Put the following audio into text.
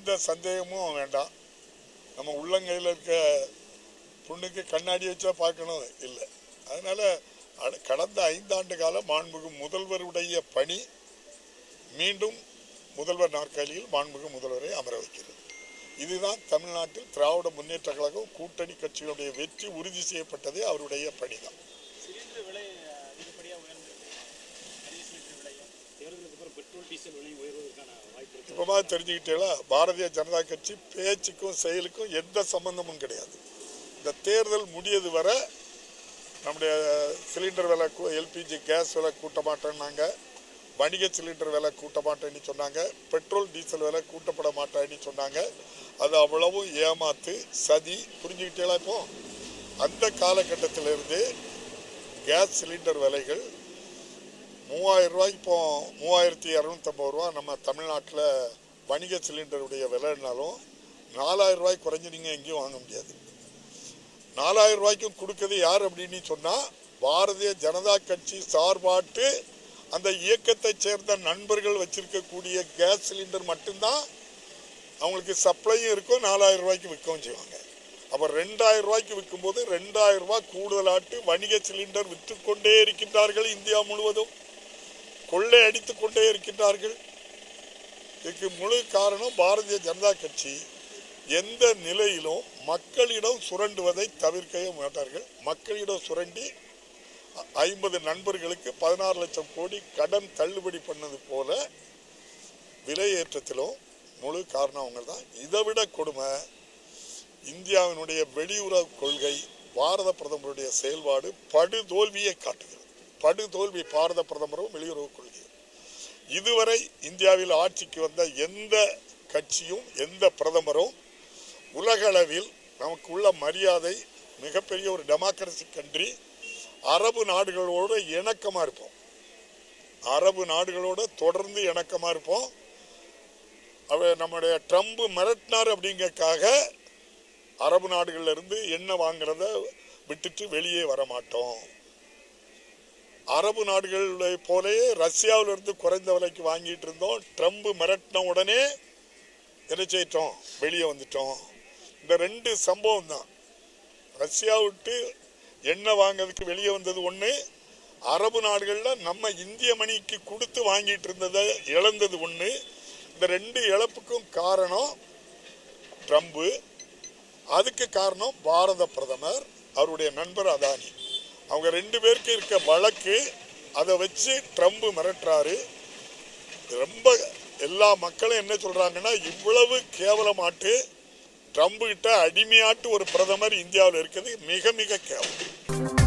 எந்த சந்தேகமும் வேண்டாம். நம்ம உள்ளங்கையில் இருக்க புண்ணுக்கு கண்ணாடி வச்சா பார்க்கணும் இல்லை. அதனால கடந்த 5 ஆண்டு காலம் மாண்புமிகு முதல்வருடைய பணி மீண்டும் முதல்வர் நாற்காலியில் மாண்புமிகு முதல்வரை அமர வைக்கிறது. இதுதான் தமிழ்நாட்டில் திராவிட முன்னேற்ற கழகம் கூட்டணி கட்சிகளுடைய வெற்றி உறுதி செய்யப்பட்டதே அவருடைய பணிதான். இப்பமா தெரிஞ்சுக்கிட்டீங்களா, பாரதிய ஜனதா கட்சி பேச்சுக்கும் செயலுக்கும் எந்த சம்பந்தமும் கிடையாது. இந்த தேர்தல் முடியது வரை நம்முடைய சிலிண்டர் விலை, எல்பிஜி கேஸ் விலை கூட்ட மாட்டேன்னாங்க, வணிக சிலிண்டர் விலை கூட்ட மாட்டேன்னு சொன்னாங்க, பெட்ரோல் டீசல் விலை கூட்டப்பட மாட்டேன்னு சொன்னாங்க. அது அவ்வளவும் ஏமாத்து சதி. புரிஞ்சுக்கிட்டீங்களா? இப்போ அந்த காலகட்டத்திலிருந்து கேஸ் சிலிண்டர் விலைகள் 3000 ரூபாய்க்கு, இப்போ 3250 ரூபா நம்ம தமிழ்நாட்டில் வணிக சிலிண்டருடைய விலைனாலும் 4000 ரூபாய்க்கு குறைஞ்சி நீங்கள் எங்கேயும் வாங்க முடியாது. 4000 ரூபாய்க்கும் கொடுக்குறது யார் அப்படின்னு சொன்னால் பாரதிய ஜனதா கட்சி சார்பாட்டு அந்த இயக்கத்தை சேர்ந்த நண்பர்கள் வச்சிருக்கக்கூடிய கேஸ் சிலிண்டர் மட்டும்தான் அவங்களுக்கு சப்ளையும் இருக்கும், 4000 ரூபாய்க்கு விற்கவும் செய்வாங்க. அப்போ 2000 ரூபாய்க்கு விற்கும்போது 2000 ரூபாய் கூடுதலாட்டு வணிக சிலிண்டர் விற்று கொண்டே இருக்கின்றார்கள். இந்தியா முழுவதும் கொள்ளை அடித்து கொண்டே இருக்கின்றார்கள். இதுக்கு முழு காரணம் பாரதிய ஜனதா கட்சி எந்த நிலையிலும் மக்களிடம் சுரண்டுவதை தவிர்க்கவே மாட்டார்கள். மக்களிடம் சுரண்டி 50 நண்பர்களுக்கு 16 லட்சம் கோடி கடன் தள்ளுபடி பண்ணது போல விலையேற்றத்திலும் முழு காரணம் அவங்க தான். இதை விட கொடுமை, இந்தியாவினுடைய வெளியுறவு கொள்கை, பாரத பிரதமருடைய செயல்பாடு படுதோல்வியை காட்டுகிறது. படுதோல்வி பாரத பிரதமரும் வெளியுறவு கொள்கையும். இதுவரை இந்தியாவில் ஆட்சிக்கு வந்த எந்த கட்சியும் எந்த பிரதமரும் உலக அளவில் நமக்கு உள்ள மரியாதை, மிகப்பெரிய ஒரு டெமோக்ரசி கண்ட்ரி, அரபு நாடுகளோடு இணக்கமாக இருப்போம், அரபு நாடுகளோடு தொடர்ந்து இணக்கமாக இருப்போம். நம்முடைய ட்ரம்ப் மிரட்டினார் அப்படிங்கறதுக்காக அரபு நாடுகள்ல இருந்து எண்ணெய் வாங்குறத விட்டுட்டு வெளியே வர மாட்டோம். அரபு நாடுகளை போலயே ரஷ்யாவில இருந்து குறைந்த விலைக்கு வாங்கிட்டு இருந்தோம். ட்ரம்ப் மிரட்டின உடனே என்ன செய்யிட்டோம், வெளியே வந்துட்டோம். இந்த 2 சம்பவம் தான். ரஷ்யா விட்டு எண்ணெய் வாங்கிறதுக்கு வெளியே வந்தது ஒன்று, அரபு நாடுகளில் நம்ம இந்திய மணிக்கு கொடுத்து வாங்கிட்டு இருந்ததை இழந்தது ஒன்று. இந்த 2 இழப்புக்கும் காரணம் ட்ரம்ப். அதுக்கு காரணம் பாரத பிரதமர், அவருடைய நண்பர் அதானி. அவங்க 2 பேருக்கு இருக்க வழக்கு, அதை வச்சு ட்ரம்ப் மிரட்டுறாரு. ரொம்ப எல்லா மக்களும் என்ன சொல்றாங்கன்னா, இவ்வளவு கேவலமாட்டு ட்ரம்ப் கிட்ட அடிமையாட்டு ஒரு பிரதமர் இந்தியாவில் இருக்கிறது மிக மிக கேவலம்.